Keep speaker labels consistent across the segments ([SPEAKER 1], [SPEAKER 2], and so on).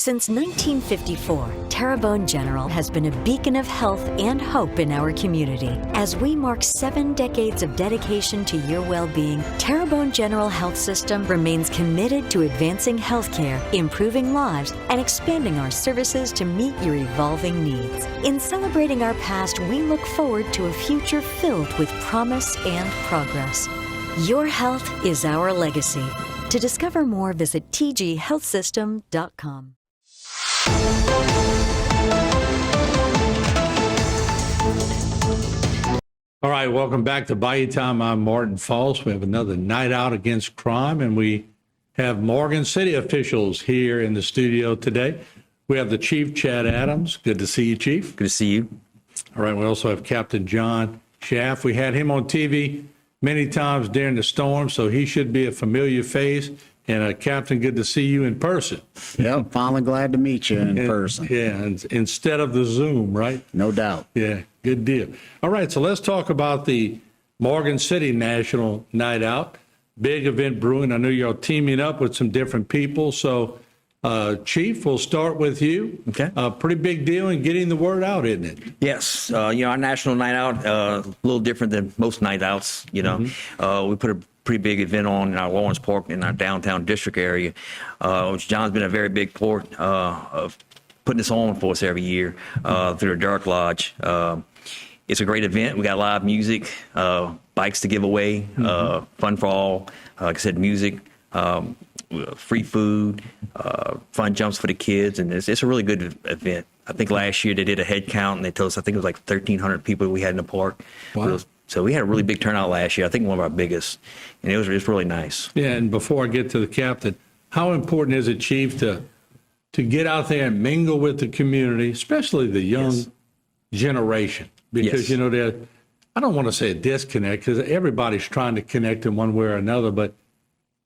[SPEAKER 1] Since 1954, Terrebonne General has been a beacon of health and hope in our community. As we mark 7 decades of dedication to your well-being, Terrebonne General Health System remains committed to advancing healthcare, improving lives, and expanding our services to meet your evolving needs. In celebrating our past, we look forward to a future filled with promise and progress. Your health is our legacy. To discover more, visit tghealthsystem.com.
[SPEAKER 2] All right, welcome back to Bayou Time. I'm Martin Falls. We have another night out against crime, and we have Morgan City officials here in the studio today. We have the Chief, Chad Adams. Good to see you, Chief.
[SPEAKER 3] Good to see you.
[SPEAKER 2] All right, we also have Captain John Schaff. We had him on TV many times during the storm, so he should be a familiar face. And Captain, good to see you in person.
[SPEAKER 4] Yeah, finally glad to meet you in person.
[SPEAKER 2] Yeah, and instead of the Zoom, right?
[SPEAKER 4] No doubt.
[SPEAKER 2] Yeah, good deal. All right, so let's talk about the Morgan City National Night Out. Big event brewing. I know you're teaming up with some different people. So, Chief, we'll start with you.
[SPEAKER 3] Okay.
[SPEAKER 2] Pretty big deal in getting the word out, isn't it?
[SPEAKER 3] Yes. Our national night out, a little different than most night outs. We put a pretty big event on in our Lawrence Park in our downtown district area, which John's been a very big part of putting this on for us every year through the Dark Lodge. It's a great event. We got live music, bikes to give away, fun for all. Like I said, music, free food, fun jumps for the kids, and it's a really good event. I think last year they did a head count, and they told us I think it was like 1,300 people we had in the park.
[SPEAKER 2] Wow.
[SPEAKER 3] So we had a really big turnout last year. I think one of our biggest, and it was really nice.
[SPEAKER 2] Yeah, and before I get to the captain, how important is it, Chief, to get out there and mingle with the community, especially the young generation? Because,
[SPEAKER 3] Yes.
[SPEAKER 2] I don't want to say a disconnect, because everybody's trying to connect in one way or another, but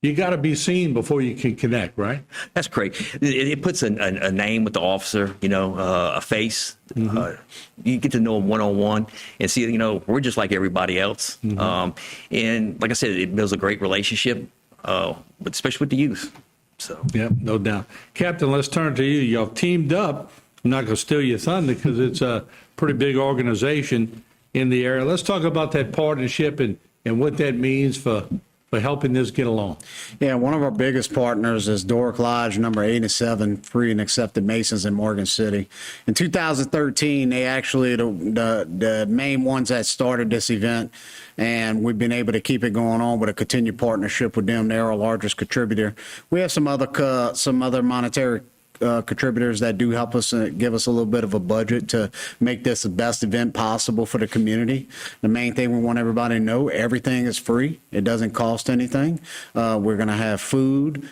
[SPEAKER 2] you got to be seen before you can connect, right?
[SPEAKER 3] That's great. It puts a name with the officer, a face. You get to know them one-on-one and see, we're just like everybody else. And like I said, it builds a great relationship, but especially with the youth. So.
[SPEAKER 2] Yeah, no doubt. Captain, let's turn to you. Y'all teamed up. I'm not going to steal your thunder because it's a pretty big organization in the area. Let's talk about that partnership and what that means for helping this get along.
[SPEAKER 4] Yeah, one of our biggest partners is Doric Lodge, number 87, free and accepted Masons in Morgan City. In 2013, they actually the main ones that started this event, and we've been able to keep it going on with a continued partnership with them. They're our largest contributor. We have some other monetary contributors that do help us and give us a little bit of a budget to make this the best event possible for the community. The main thing we want everybody to know, everything is free. It doesn't cost anything. We're going to have food,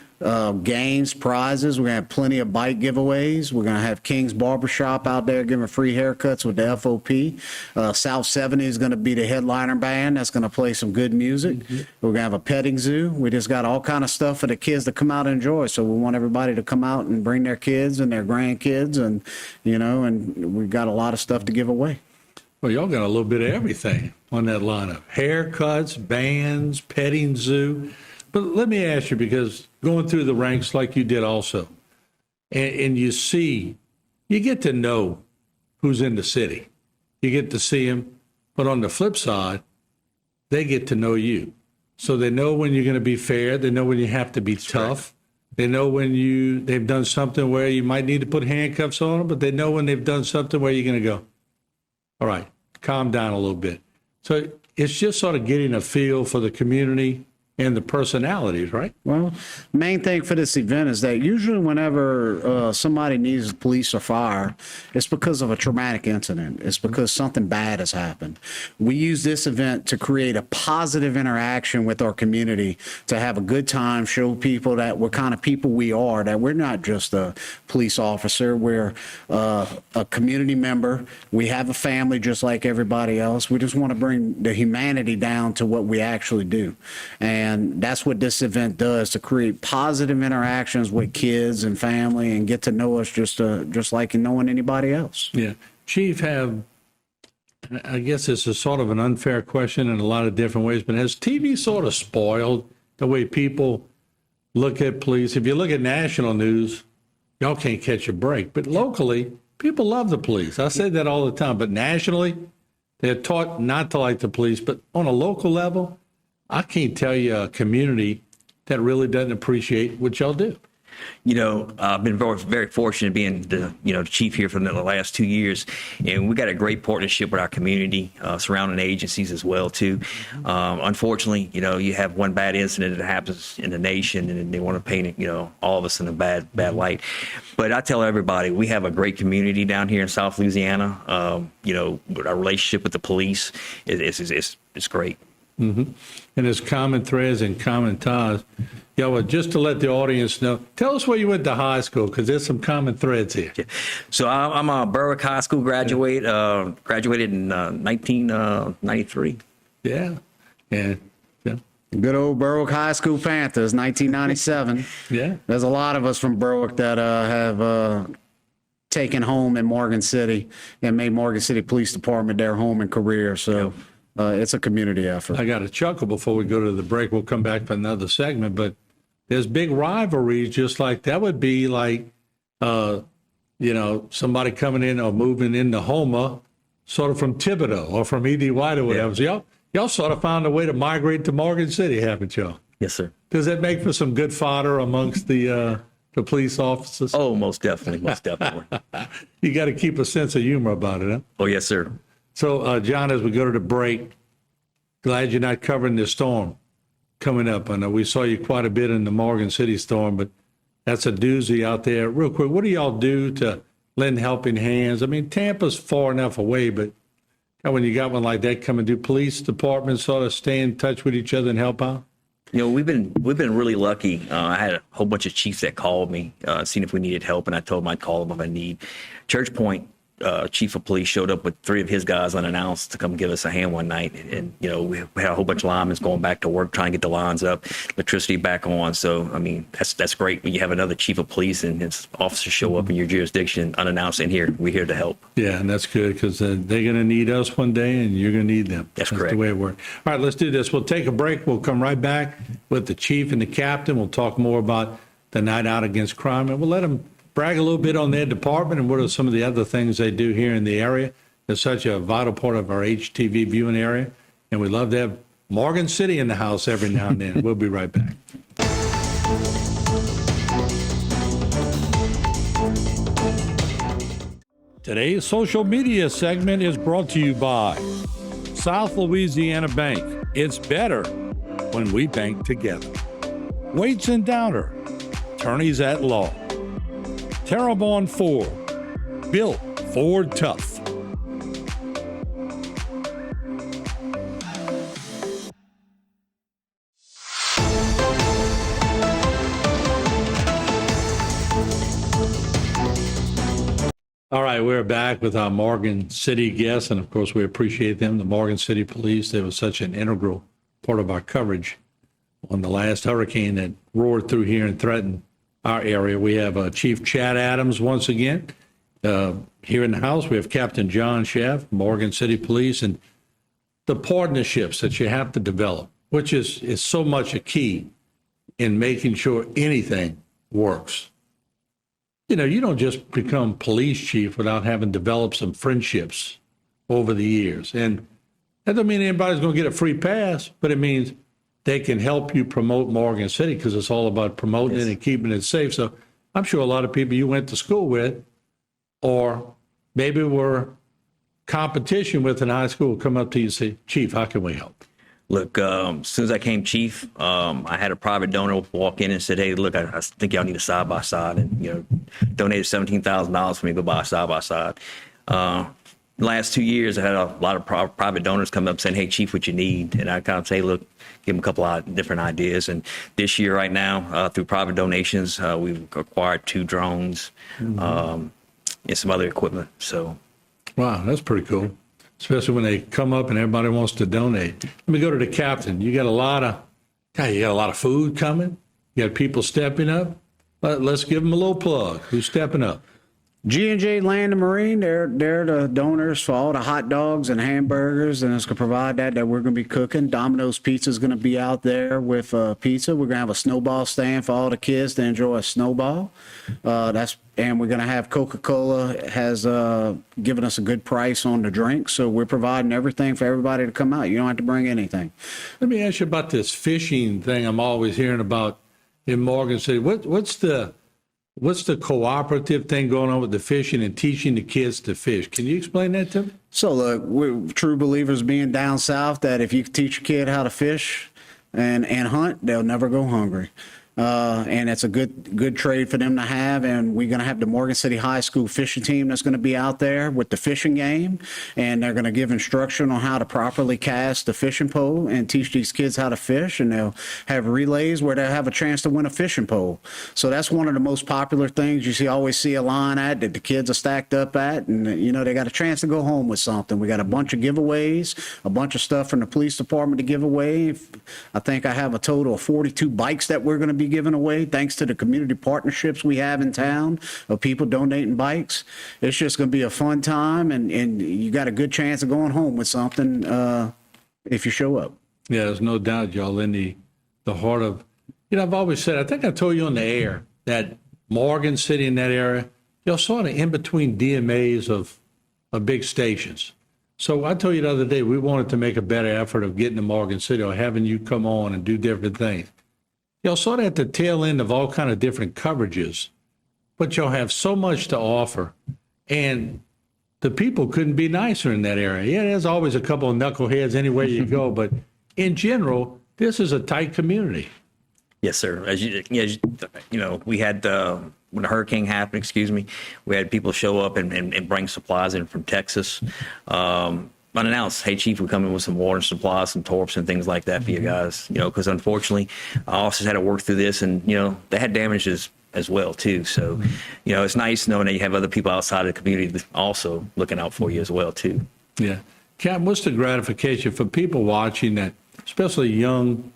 [SPEAKER 4] games, prizes. We're going to have plenty of bike giveaways. We're going to have King's Barbershop out there giving free haircuts with the FOP. South 70 is going to be the headliner band that's going to play some good music. We're going to have a petting zoo. We just got all kind of stuff for the kids to come out and enjoy. So we want everybody to come out and bring their kids and their grandkids, and and we've got a lot of stuff to give away.
[SPEAKER 2] Well, y'all got a little bit of everything on that lineup. Haircuts, bands, petting zoo. But let me ask you, because going through the ranks like you did also, and you get to know who's in the city. You get to see them. But on the flip side, they get to know you. So they know when you're going to be fair. They know when you have to be tough. They know when they've done something where you might need to put handcuffs on them, but they know when they've done something where you're going to go, all right, calm down a little bit. So it's just sort of getting a feel for the community and the personalities, right?
[SPEAKER 4] Well, main thing for this event is that usually whenever somebody needs police or fire, it's because of a traumatic incident. It's because something bad has happened. We use this event to create a positive interaction with our community, to have a good time, show people that what kind of people we are, that we're not just a police officer. We're a community member. We have a family just like everybody else. We just want to bring the humanity down to what we actually do. And that's what this event does, to create positive interactions with kids and family and get to know us just like knowing anybody else.
[SPEAKER 2] Yeah. Chief, I guess it's a sort of an unfair question in a lot of different ways, but has TV sort of spoiled the way people look at police? If you look at national news, y'all can't catch a break. But locally, people love the police. I say that all the time. But nationally, they're taught not to like the police. But on a local level, I can't tell you a community that really doesn't appreciate what y'all do.
[SPEAKER 3] You know, I've been very, very fortunate being the, chief here for the last 2 years, and we got a great partnership with our community, surrounding agencies as well too. Unfortunately, you have one bad incident that happens in the nation, and they want to paint all of us in a bad light. But I tell everybody, we have a great community down here in South Louisiana. Our relationship with the police is great.
[SPEAKER 2] Mm-hmm. And there's common threads and common ties. Yeah, well, just to let the audience know, tell us where you went to high school, because there's some common threads here.
[SPEAKER 3] Yeah. So I'm a Berwick High School graduate, graduated in 1993.
[SPEAKER 2] Yeah. And yeah.
[SPEAKER 4] Good old Berwick High School Panthers, 1997.
[SPEAKER 2] Yeah.
[SPEAKER 4] There's a lot of us from Berwick that have taken home in Morgan City and made Morgan City Police Department their home and career. So it's a community effort.
[SPEAKER 2] I got a chuckle before we go to the break. We'll come back for another segment, but there's big rivalries, just like that would be like, somebody coming in or moving into Houma, sort of from Thibodeau or from ED White or whatever.
[SPEAKER 3] Yeah.
[SPEAKER 2] So y'all sort of found a way to migrate to Morgan City, haven't y'all?
[SPEAKER 3] Yes, sir.
[SPEAKER 2] Does that make for some good fodder amongst the police officers?
[SPEAKER 3] Oh, most definitely, most definitely.
[SPEAKER 2] You got to keep a sense of humor about it, huh?
[SPEAKER 3] Oh, yes, sir.
[SPEAKER 2] So, John, as we go to the break, glad you're not covering the storm coming up. I know we saw you quite a bit in the Morgan City storm, but that's a doozy out there. Real quick, what do y'all do to lend helping hands? I mean, Tampa's far enough away, but when you got one like that coming, do police departments sort of stay in touch with each other and help out?
[SPEAKER 3] We've been really lucky. I had a whole bunch of chiefs that called me, seeing if we needed help, and I told them I'd call them if I need. Church Point, chief of police showed up with 3 of his guys unannounced to come give us a hand one night, and we had a whole bunch of linemen going back to work trying to get the lines up, electricity back on. So I mean, that's great when you have another chief of police and his officers show up in your jurisdiction unannounced, and we're here to help.
[SPEAKER 2] Yeah, and that's good, because they're going to need us one day, and you're going to need them.
[SPEAKER 3] That's correct.
[SPEAKER 2] The way it works. All right, let's do this. We'll take a break. We'll come right back with the chief and the captain. We'll talk more about the night out against crime, and we'll let them brag a little bit on their department and what are some of the other things they do here in the area. It's such a vital part of our HTV viewing area, and we love to have Morgan City in the house every now and then. We'll be right back. Today's social media segment is brought to you by South Louisiana Bank. It's better when we bank together. Waits and Downer, attorneys at law. Terrebonne Ford, built Ford tough. All right, we're back with our Morgan City guests, and of course we appreciate them, the Morgan City Police. They were such an integral part of our coverage on the last hurricane that roared through here and threatened our area. We have Chief Chad Adams once again here in the house. We have Captain John Schaff, Morgan City Police, and the partnerships that you have to develop, which is so much a key in making sure anything works. You don't just become police chief without having developed some friendships over the years. And that doesn't mean anybody's going to get a free pass, but it means they can help you promote Morgan City, because it's all about promoting it and keeping it safe. So I'm sure a lot of people you went to school with, or maybe were competition with in high school, come up to you and say, Chief, how can we help?
[SPEAKER 3] Look, as soon as I came chief, I had a private donor walk in and said, hey, look, I think y'all need a side-by-side, and, donated $17,000 for me to go buy a side-by-side. Last 2 years, I had a lot of private donors come up saying, hey, Chief, what you need? And I kind of say, look, give them a couple of different ideas. And this year right now, through private donations, we've acquired 2 drones and some other equipment. So,
[SPEAKER 2] wow, that's pretty cool, especially when they come up and everybody wants to donate. Let me go to the captain. You got a lot of food coming. You got people stepping up. Let's give them a little plug. Who's stepping up?
[SPEAKER 4] G&J Land and Marine, they're the donors for all the hot dogs and hamburgers, and it's going to provide that we're going to be cooking. Domino's Pizza is going to be out there with pizza. We're going to have a snowball stand for all the kids to enjoy a snowball. And we're going to have Coca-Cola has given us a good price on the drinks, so we're providing everything for everybody to come out. You don't have to bring anything.
[SPEAKER 2] Let me ask you about this fishing thing I'm always hearing about in Morgan City. What's the cooperative thing going on with the fishing and teaching the kids to fish? Can you explain that to me?
[SPEAKER 4] So look, we're true believers being down south that if you teach a kid how to fish and hunt, they'll never go hungry. And it's a good trade for them to have. And we're going to have the Morgan City High School fishing team that's going to be out there with the fishing game. And they're going to give instruction on how to properly cast the fishing pole and teach these kids how to fish. And they'll have relays where they'll have a chance to win a fishing pole. So that's one of the most popular things you always see a line at that the kids are stacked up at. And, they got a chance to go home with something. We got a bunch of giveaways, a bunch of stuff from the police department to give away. I think I have a total of 42 bikes that we're going to be giving away thanks to the community partnerships we have in town of people donating bikes. It's just going to be a fun time, and you got a good chance of going home with something if you show up.
[SPEAKER 2] Yeah, there's no doubt y'all in the heart of, I've always said, I think I told you on the air that Morgan City in that area, y'all sort of in between DMAs of big stations. So I told you the other day, we wanted to make a better effort of getting to Morgan City or having you come on and do different things. Y'all sort of at the tail end of all kind of different coverages, but y'all have so much to offer, and the people couldn't be nicer in that area. Yeah, there's always a couple of knuckleheads anywhere you go, but in general, this is a tight community.
[SPEAKER 3] Yes, sir. As you we had when the hurricane happened, we had people show up and bring supplies in from Texas. Unannounced, hey chief, we're coming with some water and supplies, some torps and things like that for you guys, because unfortunately our officers had to work through this, and they had damages as well too. So it's nice knowing that you have other people outside of the community also looking out for you as well too.
[SPEAKER 2] Yeah. Captain, what's the gratification for people watching that, especially young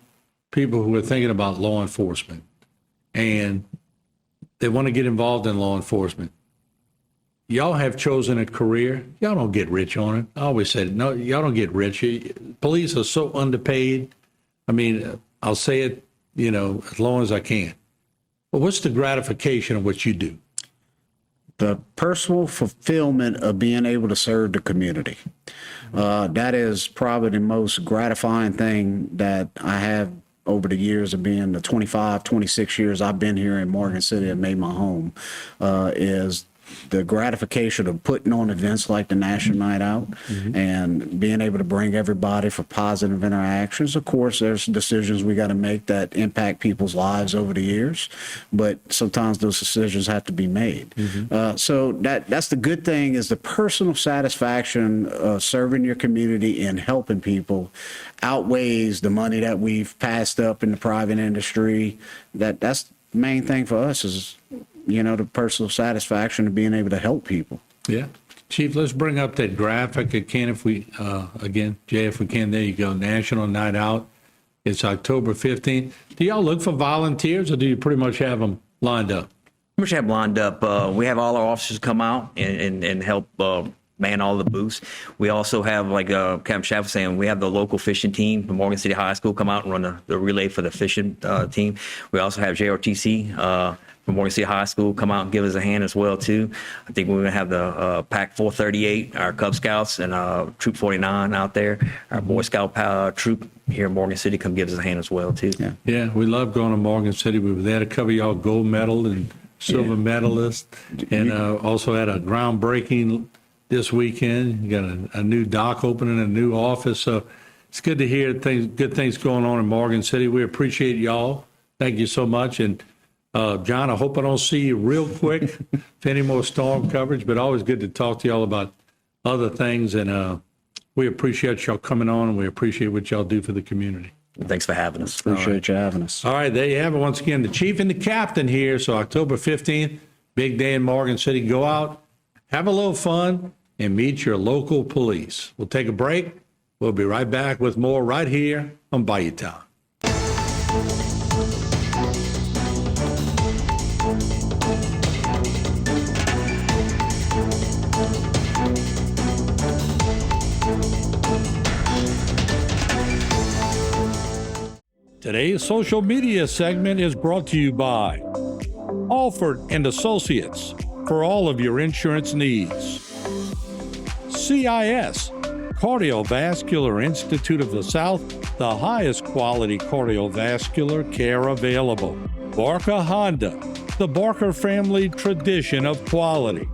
[SPEAKER 2] people who are thinking about law enforcement and they want to get involved in law enforcement? Y'all have chosen a career. Y'all don't get rich on it. I always said, no, y'all don't get rich. Police are so underpaid. I mean, I'll say it, as long as I can. But what's the gratification of what you do?
[SPEAKER 4] The personal fulfillment of being able to serve the community. That is probably the most gratifying thing that I have over the years of being the 25, 26 years I've been here in Morgan City and made my home, is the gratification of putting on events like the National Night Out and being able to bring everybody for positive interactions. Of course, there's decisions we got to make that impact people's lives over the years, but sometimes those decisions have to be made. So that's the good thing, is the personal satisfaction of serving your community and helping people outweighs the money that we've passed up in the private industry. That's the main thing for us is the personal satisfaction of being able to help people.
[SPEAKER 2] Yeah. Chief, let's bring up that graphic again, if we can. There you go. National Night Out. It's October 15th. Do y'all look for volunteers, or do you pretty much have them lined up?
[SPEAKER 3] Pretty much have lined up. We have all our officers come out and help man all the booths. We also have, like Captain Schaff was saying, we have the local fishing team from Morgan City High School come out and run the relay for the fishing team. We also have JRTC from Morgan City High School come out and give us a hand as well too. I think we're gonna have the Pack 438, our Cub Scouts, and Troop 49 out there. Our Boy Scout troop here in Morgan City come give us a hand as well too.
[SPEAKER 2] Yeah, we love going to Morgan City. We were there to cover y'all gold medal and silver medalists, and also had a groundbreaking this weekend. You got a new dock opening, a new office. So it's good to hear good things going on in Morgan City. We appreciate y'all. Thank you so much. And John, I hope I don't see you real quick for any more storm coverage, but always good to talk to y'all about other things. And we appreciate y'all coming on, and we appreciate what y'all do for the community.
[SPEAKER 3] Thanks for having us.
[SPEAKER 4] Appreciate you having us.
[SPEAKER 2] All right, there you have it. Once again, the chief and the captain here. So October 15th, big day in Morgan City. Go out, have a little fun, and meet your local police. We'll take a break. We'll be right back with more right here on Bayou Town.
[SPEAKER 5] Today's social media segment is brought to you by Alford and Associates for all of your insurance needs. CIS, Cardiovascular Institute of the South, the highest quality cardiovascular care available. Barker Honda, the Barker family tradition of quality.